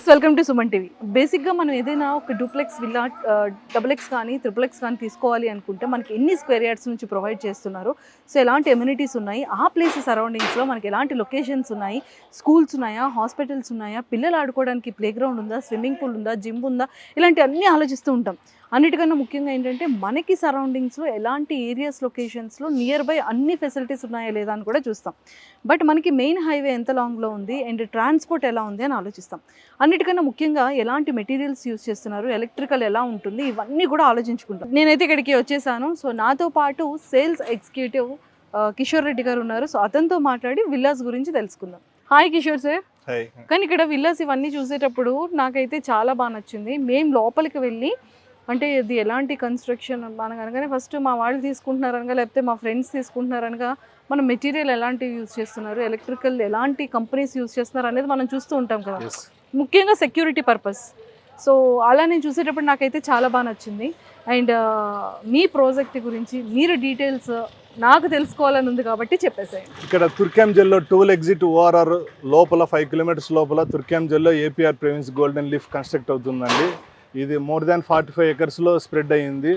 Viewers welcome to Suman TV. బేసిక్గా మనం ఏదైనా ఒక డూప్లెక్స్ విల్లా డబుల్ ఎక్స్ కానీ ట్రిపుల్ ఎక్స్ కానీ తీసుకోవాలి అనుకుంటే మనకి ఎన్ని స్క్వేర్ యార్డ్స్ నుంచి ప్రొవైడ్ చేస్తున్నారు, సో ఎలాంటి ఎమ్యూనిటీస్ ఉన్నాయి, ఆ ప్లేస్ సరౌండింగ్స్లో మనకి ఎలాంటి లొకేషన్స్ ఉన్నాయి, స్కూల్స్ ఉన్నాయా, హాస్పిటల్స్ ఉన్నాయా, పిల్లలు ఆడుకోవడానికి ప్లే గ్రౌండ్ ఉందా, స్విమ్మింగ్ పూల్ ఉందా, జిమ్ ఉందా, ఇలాంటి అన్నీ ఆలోచిస్తూ ఉంటాం. అన్నిటికన్నా ముఖ్యంగా ఏంటంటే మనకి సరౌండింగ్స్లో ఎలాంటి ఏరియాస్ లొకేషన్స్లో నియర్ బై అన్ని ఫెసిలిటీస్ ఉన్నాయా లేదా అని కూడా చూస్తాం. బట్ మనకి మెయిన్ హైవే ఎంత లాంగ్లో ఉంది అండ్ ట్రాన్స్పోర్ట్ ఎలా ఉంది అని ఆలోచిస్తాం. అన్నిటికన్నా ముఖ్యంగా ఎలాంటి మెటీరియల్స్ యూస్ చేస్తున్నారు, ఎలక్ట్రికల్ ఎలా ఉంటుంది, ఇవన్నీ కూడా ఆలోచించుకుంటాం. నేనైతే ఇక్కడికి వచ్చేసాను. సో నాతో పాటు సేల్స్ ఎగ్జిక్యూటివ్ కిషోర్ రెడ్డి గారు ఉన్నారు. సో అతనితో మాట్లాడి విల్లాస్ గురించి తెలుసుకుందాం. Hi Kishore sir. కానీ ఇక్కడ విల్లాస్ ఇవన్నీ చూసేటప్పుడు నాకైతే చాలా బాగా నచ్చింది. మేము లోపలికి వెళ్ళి అంటే ఇది ఎలాంటి కన్స్ట్రక్షన్ మనకు అనగానే ఫస్ట్ మా వాళ్ళు తీసుకుంటున్నారనగా లేకపోతే మా ఫ్రెండ్స్ తీసుకుంటున్నారనగా మనం మెటీరియల్ ఎలాంటివి యూజ్ చేస్తున్నారు, ఎలక్ట్రికల్ ఎలాంటి కంపెనీస్ యూజ్ చేస్తున్నారు అనేది మనం చూస్తూ ఉంటాం కదా, ముఖ్యంగా సెక్యూరిటీ పర్పస్. సో అలా నేను చూసేటప్పుడు నాకైతే చాలా బాగా నచ్చింది. అండ్ మీ ప్రాజెక్ట్ గురించి మీరు డీటెయిల్స్ నాకు తెలుసుకోవాలని ఉంది కాబట్టి చెప్పేసాయి. ఇక్కడ తుర్క్యాంజల్లో టోల్ ఎగ్జిట్ ఓఆర్ఆర్ లోపల 5 కిలోమీటర్స్ లోపల తుర్క్యాంజల్లో ఏపీఆర్ ప్రెవిన్స్ గోల్డెన్ లీఫ్ కన్స్ట్రక్ట్ అవుతుందండి. ఇది మోర్ దాన్ 45 ఎకర్స్లో స్ప్రెడ్ అయ్యింది.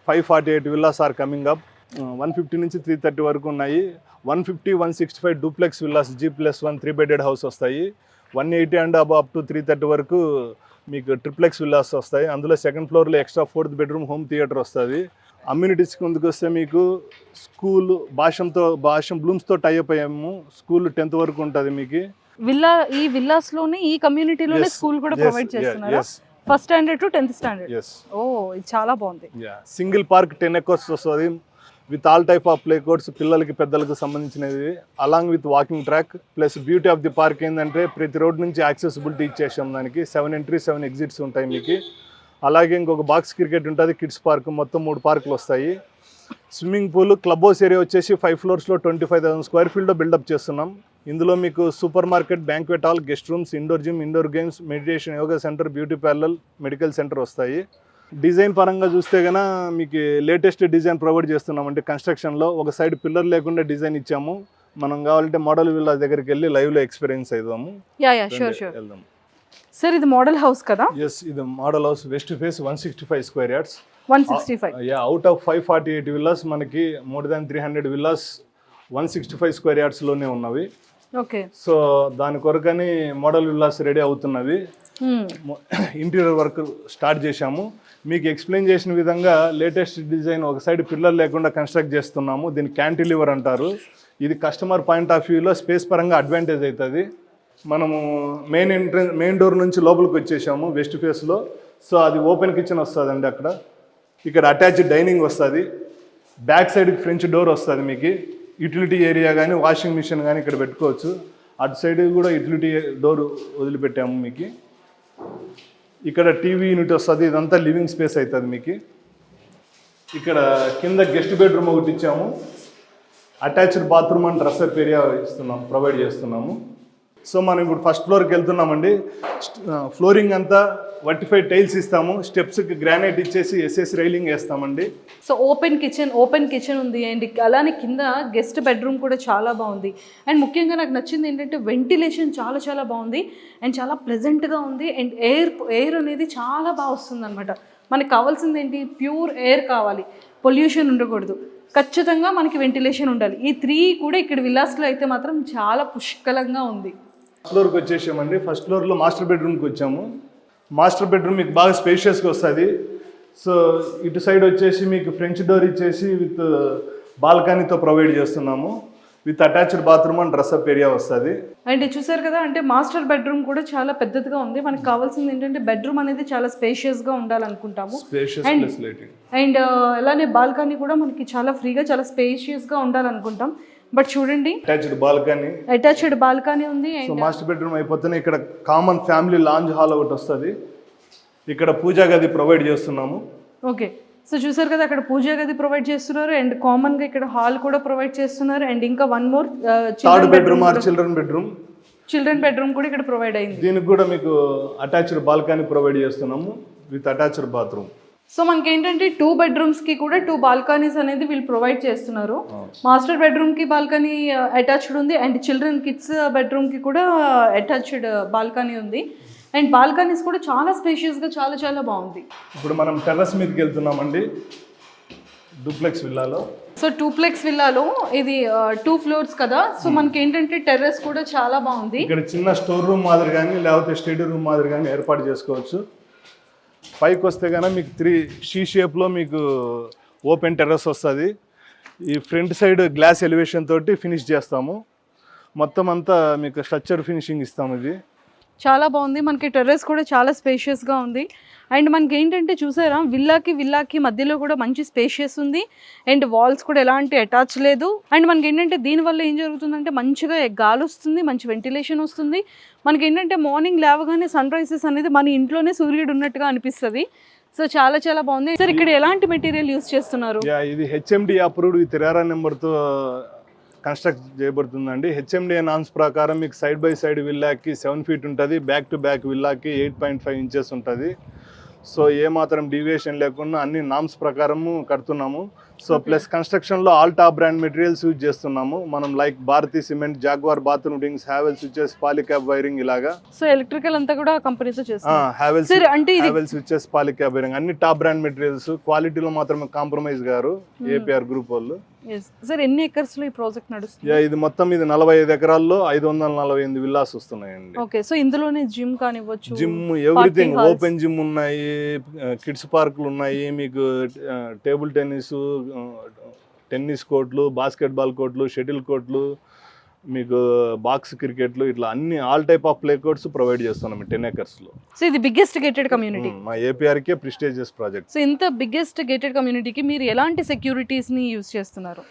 548 విల్లాస్ ఆర్ కమింగ్ అప్. 150 నుంచి 330 వరకు ఉన్నాయి. 150, 165 duplex villas G+1 3 bedded house వస్తాయి. 180 అండ్ అప్ టు 330 వరకు మీకు ట్రిప్లెక్స్ విల్లాస్ వస్తాయి. అందులో సెకండ్ ఫ్లోర్లో extra 4th bedroom home theatre వస్తుంది. అమ్యూనిటీస్కి ముందుకు వస్తే మీకు స్కూల్ భాషం బ్లూమ్స్తో టైఅప్ అయ్యాము. స్కూల్ 10th వరకు ఉంటుంది మీకు. ఈ విల్లాస్లోనే ఈ కమ్యూనిటీలోనే స్కూల్ కూడా ప్రొవైడ్ చేస్తున్నారు. First standard to 10th standard. ఓ ఇది చాలా బాగుంది. సింగిల్ పార్క్ 10 ఎకర్స్ వస్తుంది with all type of play courts, పిల్లలకి పెద్దలకు సంబంధించినది, along with walking track. Plus beauty of the park ఏంటంటే ప్రతి రోడ్ నుంచి యాక్సెసిబిలిటీ ఇచ్చేసాం. దానికి 7 ఎంట్రీ 7 ఎగ్జిట్స్ ఉంటాయి మీకు. అలాగే ఇంకొక బాక్స్ క్రికెట్ ఉంటుంది, కిడ్స్ పార్క్, మొత్తం 3 పార్కులు వస్తాయి. Swimming pool, club house area వచ్చేసి 5 ఫ్లోర్స్లో 25,000 స్క్వేర్ ఫీట్లో బిల్డప్ చేస్తున్నాం. ఇందులో మీకు supermarket, banquet hall, guest rooms, indoor gym, indoor games, meditation, yoga centre, beauty parlour, medical centre వస్తాయి. డిజైన్ పరంగా చూస్తే కన్నా మీకు లేటెస్ట్ డిజైన్ ప్రొవైడ్ చేస్తున్నాం. అంటే కన్స్ట్రక్షన్లో ఒక సైడ్ పిల్లర్ లేకుండా డిజైన్ ఇచ్చాము. మనం కావాలంటే మోడల్ విల్లా దగ్గరికి వెళ్ళి లైవ్లో ఎక్స్పీరియన్స్ అవుదాము. వెళ్దాం సార్. ఇది మోడల్ హౌస్ కదా? ఎస్, ఇది model house. West face 165 square yards. 165. Out of 548 villas మనకి మోర్ దాన్ 300 విల్లాస్ 165 స్క్వేర్ యార్డ్స్లోనే ఉన్నవి. ఓకే. సో దాని కొరకని మోడల్ విల్లాస్ రెడీ అవుతున్నవి. ఇంటీరియర్ వర్క్ స్టార్ట్ చేశాము. మీకు ఎక్స్ప్లెయిన్ చేసిన విధంగా లేటెస్ట్ డిజైన్ ఒక సైడ్ పిల్లర్ లేకుండా కన్స్ట్రక్ట్ చేస్తున్నాము. దీన్ని క్యాంటిలివర్ అంటారు. ఇది కస్టమర్ పాయింట్ ఆఫ్ వ్యూలో స్పేస్ పరంగా అడ్వాంటేజ్ అవుతుంది. మనము మెయిన్ డోర్ నుంచి లోపలికి వచ్చేసాము వెస్ట్ ఫేస్లో. సో అది ఓపెన్ కిచెన్ వస్తుందండి. అక్కడ ఇక్కడ అటాచ్డ్ డైనింగ్ వస్తుంది. బ్యాక్ సైడ్ ఫ్రెంచ్ డోర్ వస్తుంది మీకు. యూటిలిటీ ఏరియా కానీ వాషింగ్ మిషన్ కానీ ఇక్కడ పెట్టుకోవచ్చు. అటు సైడ్ కూడా యూటిలిటీ డోర్ వదిలిపెట్టాము మీకు. ఇక్కడ టీవీ యూనిట్ వస్తుంది. ఇదంతా లివింగ్ స్పేస్ అవుతుంది మీకు. ఇక్కడ కింద గెస్ట్ బెడ్రూమ్ ఒకటి ఇచ్చాము. Attached bathroom and dress up area provide చేస్తున్నాము. సో మనం ఇప్పుడు ఫస్ట్ ఫ్లోర్కి వెళ్తున్నామండి. ఫ్లోరింగ్ అంతా వర్టిఫైడ్ టైల్స్ ఇస్తాము. స్టెప్స్కి గ్రానైట్ ఇచ్చేసి ఎస్ఎస్ రైలింగ్ వేస్తామండి. సో ఓపెన్ కిచెన్ ఉంది. అండ్ అలానే కింద గెస్ట్ బెడ్రూమ్ కూడా చాలా బాగుంది. అండ్ ముఖ్యంగా నాకు నచ్చింది ఏంటంటే వెంటిలేషన్ చాలా చాలా బాగుంది అండ్ చాలా ప్లెజెంట్గా ఉంది. అండ్ ఎయిర్ అనేది చాలా బాగా వస్తుంది అనమాట. మనకు కావాల్సింది ఏంటి, ప్యూర్ ఎయిర్ కావాలి, పొల్యూషన్ ఉండకూడదు, ఖచ్చితంగా మనకి వెంటిలేషన్ ఉండాలి. ఈ 3 కూడా ఇక్కడ విల్లాస్లో అయితే మాత్రం చాలా పుష్కలంగా ఉంది. ఫ్లోర్కి వచ్చేసామండి. ఫస్ట్ ఫ్లోర్లో మాస్టర్ బెడ్రూమ్కి వచ్చాము. మాస్టర్ బెడ్రూమ్ మీకు బాగా స్పేషియస్గా వస్తుంది. సో ఇటు సైడ్ వచ్చేసి మీకు ఫ్రెంచ్ డోర్ ఇచ్చేసి విత్ బాల్కనీతో ప్రొవైడ్ చేస్తున్నాము. With attached bathroom and dress up area వస్తుంది. అండ్ చూసారు కదా, అంటే మాస్టర్ బెడ్రూమ్ కూడా చాలా పెద్దదిగా ఉంది. మనకు కావాల్సింది ఏంటంటే బెడ్రూమ్ అనేది చాలా స్పేషియస్గా ఉండాలనుకుంటాము. అండ్ అలానే బాల్కనీ కూడా మనకి చాలా ఫ్రీగా, చాలా స్పేషియస్గా ఉండాలనుకుంటాం. బట్ చూడండి, అటాచ్డ్ బాల్కనీ ఉంది. సో మాస్టర్ బెడ్రూమ్ అయిపోతేనే ఇక్కడ కామన్ ఫ్యామిలీ లాంజ్ హాల్ ఒకటి వస్తుంది. ఇక్కడ పూజా గది ప్రొవైడ్ చేస్తున్నాము. ఓకే. సో చూసారు కదా, అక్కడ పూజా గది ప్రొవైడ్ చేస్తున్నారు అండ్ కామన్గా ఇక్కడ హాల్ కూడా ప్రొవైడ్ చేస్తున్నారు. అండ్ ఇంకా 1 more third bedroom are children bedroom కూడా ఇక్కడ ప్రొవైడ్ అయింది. దీనికి కూడా మీకు అటాచ్డ్ బాల్కనీ ప్రొవైడ్ చేస్తున్నాము విత్ అటాచ్డ్ బాత్రూమ్. సో మనకి ఏంటంటే 2 bedrooms-కి కూడా 2 balconies అనేది వీళ్ళు ప్రొవైడ్ చేస్తున్నారు. మాస్టర్ బెడ్రూమ్కి బాల్కనీ అటాచ్డ్ ఉంది అండ్ చిల్డ్రన్ కిడ్స్ బెడ్రూమ్కి కూడా అటాచ్డ్ బాల్కనీ ఉంది. అండ్ బాల్కనీస్ కూడా చాలా స్పేషియస్గా చాలా చాలా బాగుంది. ఇప్పుడు మనం టెర్రస్ మీదకి వెళ్తున్నామండి డూప్లెక్స్ విల్లాలో. సో టూప్లెక్స్ విల్లాలో ఇది 2 floors కదా, సో మనకి ఏంటంటే టెర్రస్ కూడా చాలా బాగుంది. ఇక్కడ చిన్న స్టోర్ రూమ్ మాదిరి కానీ లేకపోతే స్టడీ రూమ్ మాదిరి కానీ ఏర్పాటు చేసుకోవచ్చు. పైకి వస్తే కనుక మీకు 3 షేప్లో మీకు ఓపెన్ టెర్రస్ వస్తుంది. ఈ ఫ్రంట్ సైడ్ గ్లాస్ ఎలివేషన్ తోటి ఫినిష్ చేస్తాము. మొత్తం అంతా మీకు స్ట్రక్చర్ ఫినిషింగ్ ఇస్తాము. ఇది చాలా బాగుంది. మనకి టెర్రస్ కూడా చాలా స్పేషియస్గా ఉంది. అండ్ మనకి ఏంటంటే చూసారా, విల్లాకి మధ్యలో కూడా మంచి స్పేషియస్ ఉంది. అండ్ వాల్స్ కూడా ఎలాంటి అటాచ్ లేదు. అండ్ మనకి ఏంటంటే దీనివల్ల ఏం జరుగుతుందంటే మంచిగా గాలి వస్తుంది, మంచి వెంటిలేషన్ వస్తుంది. మనకి ఏంటంటే మార్నింగ్ లేవగానే సన్ రైజెస్ అనేది మన ఇంట్లోనే సూర్యుడు ఉన్నట్టుగా అనిపిస్తుంది. సో చాలా చాలా బాగుంది. సార్ ఇక్కడ ఎలాంటి మెటీరియల్ యూస్ చేస్తున్నారు? ఇది హెచ్ఎండి అప్రూవ్డ్ విత్ రెరా నెంబర్తో కన్స్ట్రక్ట్ చేయబడుతుందండి. హెచ్ఎండిఏ నామ్స్ ప్రకారం మీకు సైడ్ బై సైడ్ విల్లాకి 7 feet ఉంటుంది, బ్యాక్ టు బ్యాక్ విల్లాకి 8.5 inches ఉంటుంది. సో ఏమాత్రం డీవియేషన్ లేకుండా అన్ని నామ్స్ ప్రకారము కడుతున్నాము. సో ప్లస్ కన్స్ట్రక్షన్లో all top brand materials use చేస్తున్నాము మనం, like Bharathi cement, Jaguar bathroom rings, Havells switches, Polycab wiring ఇలాగా. సో ఎలక్ట్రికల్ అంతా కూడా కంపెనీతో చేస్తాం. హ్యావెల్స్ స్విచెస్, పాలిక్యాబ్ వైరింగ్ అన్ని టాప్ బ్రాండ్ మెటీరియల్స్. క్వాలిటీలో మాత్రమే కాంప్రమైజ్ గారు ఏపీఆర్ గ్రూప్ వాళ్ళు. సార్ ఎన్ని ఎకర్స్ లో ఈ ప్రాజెక్ట్ నడుస్తుంది? ఇది మొత్తం 45 ఎకరాల్లో 548 విల్లాస్ వస్తున్నాయండి. ఓకే, సో ఇందులోనే జిమ్ కానివ్వచ్చు, జిమ్ ఎవ్రీథింగ్, ఓపెన్ జిమ్ ఉన్నాయి, కిడ్స్ పార్కులు ఉన్నాయి, మీకు టేబుల్ టెన్నిస్ కోర్టులు, బాస్కెట్బాల్ కోర్టులు, షటిల్ కోర్టులు, మీకు బాక్స్ క్రికెట్లు, ఇట్లా అన్ని all type of play courts provide చేస్తున్నాం 10 acres లో. సో ఇది బిగ్గెస్ట్ గేటెడ్ కమ్యూనిటీ మా ఏపీఆర్కే ప్రిస్టేజియస్ ప్రాజెక్ట్. సో ఇంత బిగ్గెస్ట్ గేటెడ్ కమ్యూనిటీకి మీరు ఎలాంటి సెక్యూరిటీస్ ని యూజ్ చేస్తున్నారు?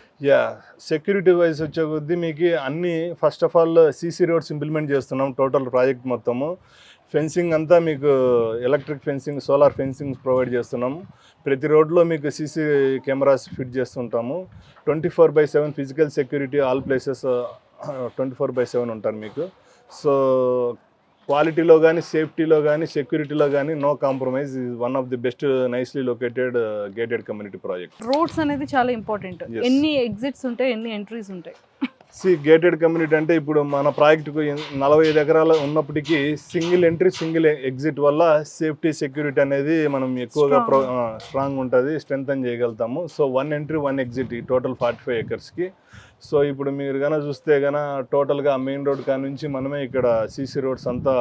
సెక్యూరిటీ వైజ్ వచ్చే కొద్దీ మీకు అన్ని first of all CC roads implement చేస్తున్నాం. టోటల్ ప్రాజెక్ట్ మొత్తము ఫెన్సింగ్ అంతా మీకు electric fencing, solar fencing provide చేస్తున్నాము. ప్రతి రోడ్లో మీకు సీసీ కెమెరాస్ ఫిట్ చేస్తుంటాము. 24/7 ఫిజికల్ సెక్యూరిటీ, ఆల్ ప్లేసెస్ 24/7 ఉంటారు మీకు. సో క్వాలిటీలో కానీ, సేఫ్టీలో కానీ, సెక్యూరిటీలో కానీ no compromise. Is one of the best nicely located gated community project. Roads అనేది చాలా ఇంపార్టెంట్. ఎన్ని ఎగ్జిట్స్ ఉంటాయి, ఎన్ని ఎంట్రీస్ ఉంటాయి? గేటెడ్ కమ్యూనిటీ అంటే ఇప్పుడు మన ప్రాజెక్టుకు 45 ఎకరాలు ఉన్నప్పటికీ సింగిల్ ఎంట్రీ, సింగిల్ ఎగ్జిట్ వల్ల సేఫ్టీ, సెక్యూరిటీ అనేది మనం ఎక్కువగా స్ట్రాంగ్ ఉంటుంది, స్ట్రెంగ్తన్ చేయగలుగుతాము. సో 1 entry 1 exit ఈ టోటల్ 45 acresకి. సో ఇప్పుడు మీరు కనుక చూస్తే కనుక టోటల్గా మెయిన్ రోడ్ కా నుంచి మనమే ఇక్కడ సీసీ రోడ్స్ అంతా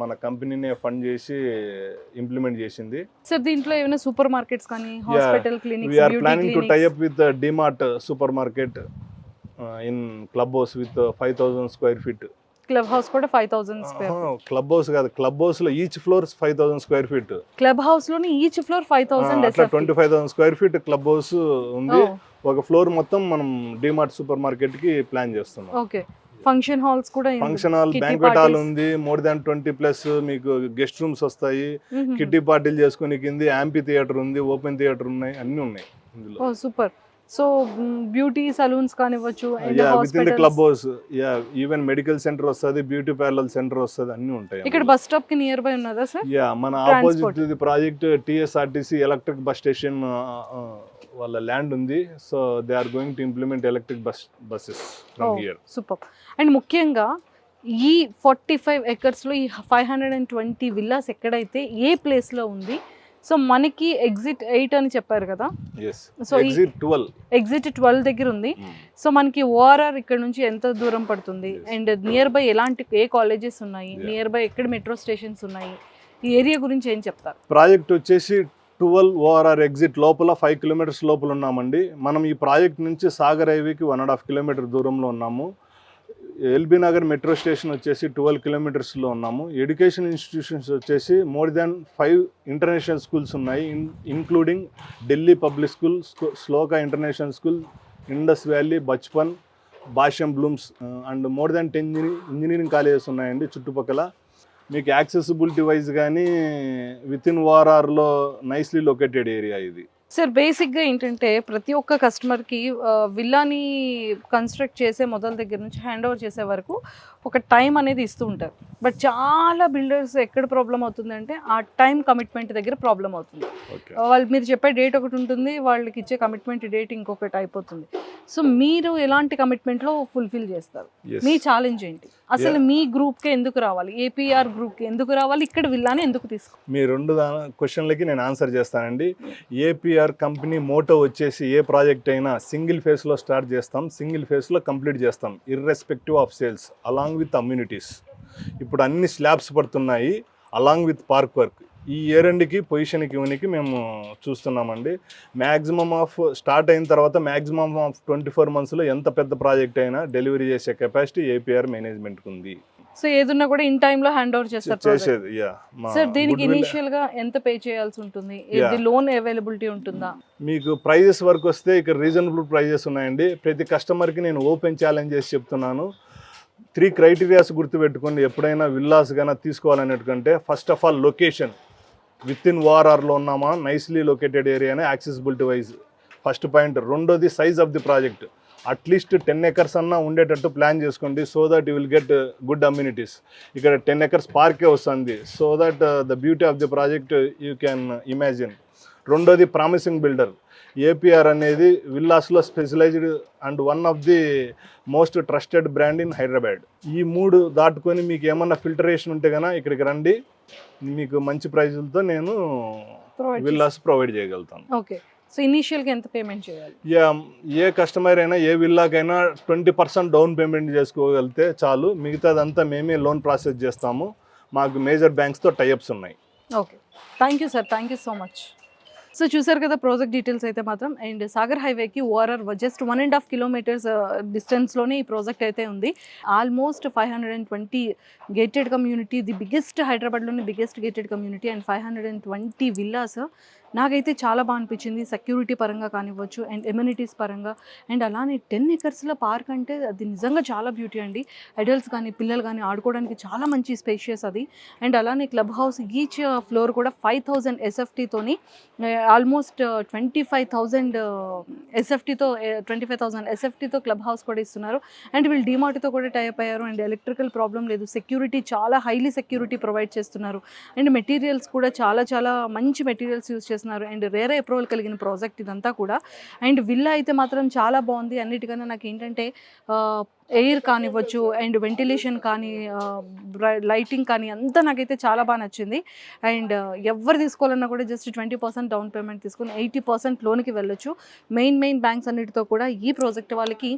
మన కంపెనీనే ఫండ్ చేసి ఇంప్లిమెంట్ చేసింది. సార్ దీంట్లో ఏమైనా సూపర్ మార్కెట్స్ కానీ, hospital, clinics, we're planning to tie up with DMart super market in club house with 5,000 square feet. Club house కూడా 5,000 square feet. క్లబ్ హౌస్ కాదు, క్లబ్ హౌస్ లో each floor 5,000 square feet. Club హౌస్ లోని each floor 5,000 అట్లా 25,000 square feet club house ఉంది. ఒక floor మొత్తం మనం డిమార్ట్ సూపర్ మార్కెట్ కి ప్లాన్ చేస్తున్నాం. ఓకే, ఫంక్షన్ హాల్స్ కూడా, ఫంక్షన్ హాల్, బ్యాంక్వెట్ హాల్ ఉంది. మోర్ దాన్ 20+ మీకు గెస్ట్ రూమ్స్ వస్తాయి. కిడ్డీ పార్టీలు చేసుకునే కింది యాంపీ థియేటర్ ఉంది, ఓపెన్ థియేటర్ ఉన్నాయి, అన్ని ఉన్నాయి ఇందులో. Oh super. So beauty salons కానివ్వచ్చు, within the clubhouse, even medical centre వస్తుంది, బ్యూటీ పార్లర్ సెంటర్ వస్తుంది, అన్ని ఉంటాయి. ఇక్కడ బస్ స్టాప్ కి నియర్ బై ఉన్నదా సార్? మన opposite the project TSRTC electric bus station వాళ్ళ ల్యాండ్ ఉంది. So they are going to implement electric buses from here. Super. And ముఖ్యంగా ఈ 45 acres లో ఈ 520 విల్లాస్ ఎక్కడైతే ఏ ప్లేస్ లో ఉంది? సో మనకి ఎగ్జిట్ 8 అని చెప్పారు కదా, సో ఎగ్జిట్ 12 దగ్గర ఉంది. సో మనకి ఓఆర్ఆర్ ఇక్కడ నుంచి ఎంత దూరం పడుతుంది? అండ్ నియర్ బై ఎలాంటి ఏ కాలేజెస్ ఉన్నాయి, నియర్ బై ఎక్కడ మెట్రో స్టేషన్స్ ఉన్నాయి, ఈ ఏరియా గురించి ఏం చెప్తారు? ప్రాజెక్ట్ వచ్చేసి 12 ఓఆర్ఆర్ ఎగ్జిట్ లోపల 5 kilometers లోపల ఉన్నామండి. మనం ఈ ప్రాజెక్ట్ నుంచి సాగర్ హైవేకి 1.5 kilometer దూరంలో ఉన్నాము. ఎల్బీ నగర్ మెట్రో స్టేషన్ వచ్చేసి 12 kilometers ఉన్నాము. ఎడ్యుకేషన్ ఇన్స్టిట్యూషన్స్ వచ్చేసి మోర్ దాన్ 5 ఇంటర్నేషనల్ స్కూల్స్ ఉన్నాయి, including Delhi public school, Shloka international school, Indus valley, Bachpan, Bhashyam blooms and more than 10 engineering colleges ఉన్నాయండి చుట్టుపక్కల. మీకు యాక్సెసిబిలిటీ వైజ్ కానీ విత్ ఇన్ ఓఆర్ఆర్లో నైస్లీ లొకేటెడ్ ఏరియా ఇది. సార్ బేసిక్గా ఏంటంటే ప్రతి ఒక్క కస్టమర్కి విల్లాని కన్స్ట్రక్ట్ చేసే మొదల దగ్గర నుంచి హ్యాండ్ ఓవర్ చేసే వరకు ఒక టైం అనేది ఇస్తూ ఉంటారు. బట్ చాలా బిల్డర్స్ ఎక్కడ ప్రాబ్లం అవుతుందంటే ఆ టైం కమిట్మెంట్ దగ్గర ప్రాబ్లం అవుతుంది. వాళ్ళు మీరు చెప్పే డేట్ ఒకటి ఉంటుంది, వాళ్ళకి ఇచ్చే కమిట్మెంట్ డేట్ ఇంకొకటి అయిపోతుంది. సో మీరు ఎలాంటి కమిట్మెంట్లో ఫుల్ఫిల్ చేస్తారు? మీ ఛాలెంజ్ ఏంటి? అసలు మీ గ్రూప్కి ఎందుకు రావాలి, ఏపీఆర్ గ్రూప్కి ఎందుకు రావాలి, ఇక్కడ విల్లాని ఎందుకు తీసుకోవాలి? మీ రెండు క్వశ్చన్లకి నేను ఆన్సర్ చేస్తానండి. ఏపీఆర్ కంపెనీ మోటో వచ్చేసి ఏ ప్రాజెక్ట్ అయినా సింగిల్ ఫేస్లో స్టార్ట్ చేస్తాం, సింగిల్ ఫేస్లో కంప్లీట్ చేస్తాం, irrespective of sales, along with amenities. ఇప్పుడు అన్ని స్లాబ్స్ పడుతున్నాయి, అలాంగ్ విత్ పార్క్ వర్క్. ఈ ఏరెండ్కి పొజిషన్కి ఇవనికి మేము చూస్తున్నామండి. మ్యాక్సిమమ్ ఆఫ్ స్టార్ట్ అయిన తర్వాత మ్యాక్సిమమ్ ఆఫ్ 24 monthsలో ఎంత పెద్ద ప్రాజెక్ట్ అయినా డెలివరీ చేసే కెపాసిటీ ఏపీఆర్ మేనేజ్మెంట్కి ఉంది. సో ఏదున్నా కూడా ఇన్ టైంలో హ్యాండ్ ఓవర్ చేస్తారు చేసేది. సార్ దీనికి ఇనిషియల్ గా ఎంత పే చేయాల్సి ఉంటుంది? లోన్ అవైలబిలిటీ ఉంటుందా? మీకు ప్రైజెస్ వరకు వస్తే ఇక్కడ రీజనబుల్ ప్రైజెస్ ఉన్నాయండి. ప్రతి కస్టమర్కి నేను ఓపెన్ ఛాలెంజ్ చేసి చెప్తున్నాను. 3 క్రైటీరియాస్ గుర్తుపెట్టుకోండి ఎప్పుడైనా విల్లాస్ గానా తీసుకోవాలనేటుకంటే. First of all location, within ఓఆర్ఆర్లో ఉన్నామా, నైస్లీ లొకేటెడ్ ఏరియానే, యాక్సెసిబిలిటీ వైజ్ ఫస్ట్ పాయింట్. రెండోది size of the project, at least 10 acres అన్నా ఉండేటట్టు ప్లాన్ చేసుకోండి, so that you will get good amenities. ఇక్కడ 10 acres పార్కే వస్తుంది, so that the beauty of the project you can imagine. రెండోది promising builder. APR అనేది విల్లాస్లో specialised and one of the most trusted brand in Hyderabad. ఈ 3 దాటుకొని మీకు ఏమన్నా ఫిల్టరేషన్ ఉంటే కనుక ఇక్కడికి రండి, మీకు మంచి ప్రైజులతో నేను విల్లాస్ ప్రొవైడ్ చేయగలుగుతాను. ఓకే. సో ఇనీషియల్గా ఎంత పేమెంట్ చేయాలి? ఏ కస్టమర్ అయినా ఏ విల్లాకైనా 20% డౌన్ పేమెంట్ చేసుకోగలిగితే చాలు, మిగతాదంతా మేమే లోన్ ప్రాసెస్ చేస్తాము. మాకు మేజర్ బ్యాంక్స్తో టైఅప్స్ ఉన్నాయి. Okay, thank you sir, thank you so much. So చూసారు కదా ప్రాజెక్ట్ డీటెయిల్స్ అయితే మాత్రం. అండ్ సాగర్ హైవేకి ఓఆర్ఆర్ జస్ట్ 1.5 kilometers డిస్టెన్స్లోనే ఈ ప్రాజెక్ట్ అయితే ఉంది. Almost 520 gated community, the biggest హైదరాబాద్లోని biggest gated community, and 520 villas. నాకైతే చాలా బాగా అనిపించింది, సెక్యూరిటీ పరంగా కానివ్వచ్చు అండ్ ఎమ్యూనిటీస్ పరంగా. అండ్ అలానే 10 acresలో పార్క్ అంటే అది నిజంగా చాలా బ్యూటీ అండి. అడల్ట్స్ కానీ పిల్లలు కానీ ఆడుకోవడానికి చాలా మంచి స్పేషియస్ అది. అండ్ అలానే క్లబ్ హౌస్ ఈచ్ ఫ్లోర్ కూడా 5,000 SFTతోని ఆల్మోస్ట్ 25,000 SFTతో క్లబ్ హౌస్ కూడా ఇస్తున్నారు. అండ్ వీళ్ళు డిమార్ట్తో కూడా టైప్ అయ్యారు. అండ్ ఎలక్ట్రికల్ ప్రాబ్లం లేదు, సెక్యూరిటీ చాలా హైలీ సెక్యూరిటీ ప్రొవైడ్ చేస్తున్నారు. అండ్ మెటీరియల్స్ కూడా చాలా చాలా మంచి మెటీరియల్స్ యూజ్ చేస్తున్నారు. అండ్ రేర్ అప్రూవల్ కలిగిన ప్రాజెక్ట్ ఇదంతా కూడా. అండ్ విల్లా అయితే మాత్రం చాలా బాగుంది. అన్నిటికన్నా నాకు ఏంటంటే ఎయిర్ కానివ్వచ్చు అండ్ వెంటిలేషన్ కానీ లైటింగ్ కానీ అంతా నాకైతే చాలా బాగా నచ్చింది. అండ్ ఎవరు తీసుకోవాలన్నా కూడా జస్ట్ 20% డౌన్ పేమెంట్ తీసుకుని 80% లోన్కి వెళ్ళొచ్చు. మెయిన్ బ్యాంక్స్ అన్నిటితో కూడా ఈ ప్రాజెక్ట్ వాళ్ళకి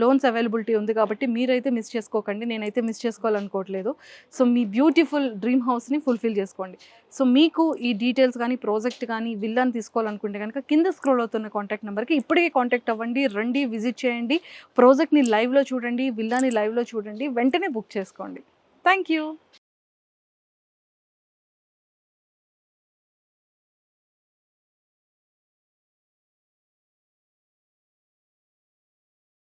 లోన్స్ అవైలబిలిటీ ఉంది. కాబట్టి మీరైతే మిస్ చేసుకోకండి, నేనైతే మిస్ చేసుకోవాలనుకోవట్లేదు. సో మీ బ్యూటిఫుల్ డ్రీమ్ హౌస్ని ఫుల్ఫిల్ చేసుకోండి. సో మీకు ఈ డీటెయిల్స్ కానీ ప్రాజెక్ట్ కానీ విల్లాని తీసుకోవాలనుకుంటే కనుక కింద స్క్రోల్ అవుతున్న కాంటాక్ట్ నెంబర్కి ఇప్పటికే కాంటాక్ట్ అవ్వండి, రండి, విజిట్ చేయండి, ప్రాజెక్ట్ని లైవ్లో చూడండి, విల్లాని లైవ్లో చూడండి, వెంటనే బుక్ చేసుకోండి. Thank you.